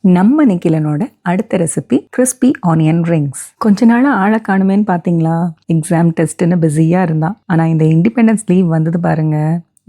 நம்ம நிக்கிலனோட அடுத்த recipe crispy onion rings. கொஞ்ச நாளா ஆளை காணுமேன்னு பாத்தீங்களா? எக்ஸாம் டெஸ்ட்னு பிஸியா இருந்தான். ஆனா இந்த இண்டிபெண்டன்ஸ் லீவ் வந்தது பாருங்க,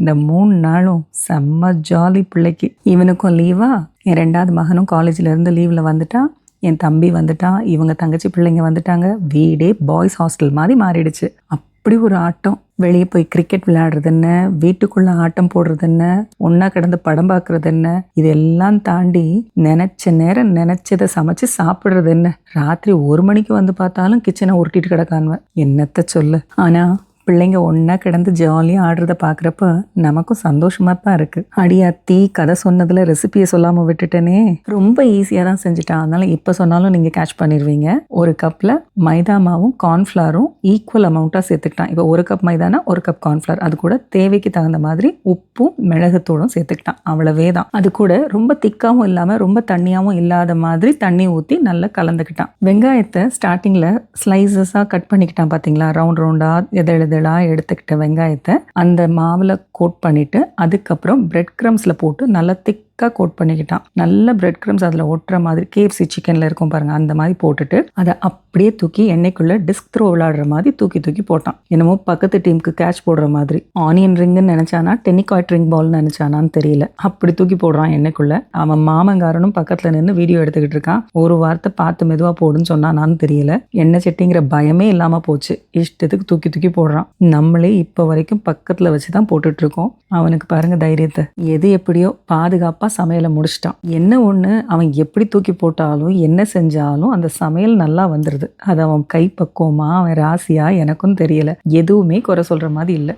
இந்த 3 நாளும் செம்ம ஜாலி பிள்ளைக்கு. இவனுக்கும் லீவா, என் 2வது மகனும் காலேஜ்ல இருந்து லீவ்ல வந்துட்டான், என் தம்பி வந்துட்டான், இவங்க தங்கச்சி பிள்ளைங்க வந்துட்டாங்க. வீடே பாய்ஸ் ஹாஸ்டல் மாதிரி மாறிடுச்சு. அப்படி ஒரு ஆட்டம். வெளியே போய் கிரிக்கெட் விளையாடுறது என்ன, வீட்டுக்குள்ள ஆட்டம் போடுறது என்ன, ஒன்னா கிடந்து படம் பார்க்கறது என்ன, இதெல்லாம் தாண்டி நினைச்ச நேரம் நினைச்சதை சமைச்சு சாப்பிடுறது என்ன. ராத்திரி 1 மணிக்கு வந்து பார்த்தாலும் கிச்சனை உருட்டிட்டு கிடக்கான்வன். என்னத்த சொல்லு. ஆனா பிள்ளைங்க ஒன்னா கிடந்து ஜாலியாக ஆடுறத பார்க்குறப்ப நமக்கும் சந்தோஷமா தான் இருக்கு. அடியாத்தி கதை சொன்னதுல ரெசிபியை சொல்லாம விட்டுட்டேனே. ரொம்ப ஈஸியாக தான் செஞ்சுட்டான். அதனால இப்போ சொன்னாலும் நீங்கள் கேட்ச் பண்ணிடுவீங்க. 1 கப்பில் மைதா மாவும் கார்ன்ஃப்ளவரும் ஈக்குவல் அமௌண்ட்டாக சேர்த்துக்கிட்டான். இப்போ 1 கப் மைதானா 1 கப் கார்ன்ஃப்ளவர், அது கூட தேவைக்கு தகுந்த மாதிரி உப்பும் மிளகுத்தூளும் சேர்த்துக்கிட்டான். அவ்வளவே தான். அது கூட ரொம்ப திக்காவும் இல்லாமல் ரொம்ப தண்ணியாகவும் இல்லாத மாதிரி தண்ணி ஊற்றி நல்லா கலந்துக்கிட்டான். வெங்காயத்தை ஸ்டார்டிங்கில் ஸ்லைசஸாக கட் பண்ணிக்கிட்டான். பார்த்தீங்களா, ரவுண்ட் ரவுண்டாக எதெழுதெல்லாம் எடுத்துக்கிட்ட வெங்காயத்தை அந்த மாவில் கோட் பண்ணிட்டு அதுக்கப்புறம் பிரெட் கிரம்ஸில் போட்டு நல்லா திக்காக கோட் பண்ணிக்கிட்டான். நல்ல பிரெட் கிரம்ஸ் அதில் ஒட்டுற மாதிரி KFC சிக்கனில் இருக்கும் பாருங்க, அந்த மாதிரி போட்டுட்டு அதை அப்படியே தூக்கி எண்ணெய்க்குள்ள டிஸ்க் த்ரோ விளையாடுற மாதிரி தூக்கி தூக்கி போட்டான். என்னமோ பக்கத்து டீமுக்கு கேட்ச் போடுற மாதிரி. ஆனியன் ரிங்குன்னு நினைச்சானா டென்னிகாய்ட் ரிங் பால்னு நினைச்சானான்னு தெரியல. அப்படி தூக்கி போடுறான் எண்ணெய்க்குள்ள. அவன் மாமங்காரனும் பக்கத்துல நின்று வீடியோ எடுத்துக்கிட்டு இருக்கான். ஒரு வார்த்தை பார்த்து மெதுவா போடுன்னு சொன்னானான்னு தெரியல. எண்ணெய் சட்டிங்கிற பயமே இல்லாம போச்சு. இஷ்டத்துக்கு தூக்கி தூக்கி போடுறான். நம்மளே இப்போ வரைக்கும் பக்கத்துல வச்சுதான் போட்டுட்டு இருக்கோம். அவனுக்கு பாருங்க தைரியத்தை. எது எப்படியோ பாதுகாப்பா சமையலை முடிச்சிட்டான். என்ன ஒண்ணு, அவன் எப்படி தூக்கி போட்டாலும் என்ன செஞ்சாலும் அந்த சமையல் நல்லா வந்துருது. அது அவன் கை பக்குவமா அவன் ராசியா எனக்கும் தெரியல. எதுவுமே குறை சொல்ற மாதிரி இல்லை.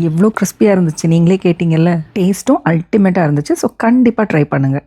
எவ்வளோ கிறிஸ்பியாக இருந்துச்சு, நீங்களே கேட்டிங்கல்ல. டேஸ்ட்டும் அல்டிமேட்டாக இருந்துச்சு. ஸோ கண்டிப்பாக ட்ரை பண்ணுங்கள்.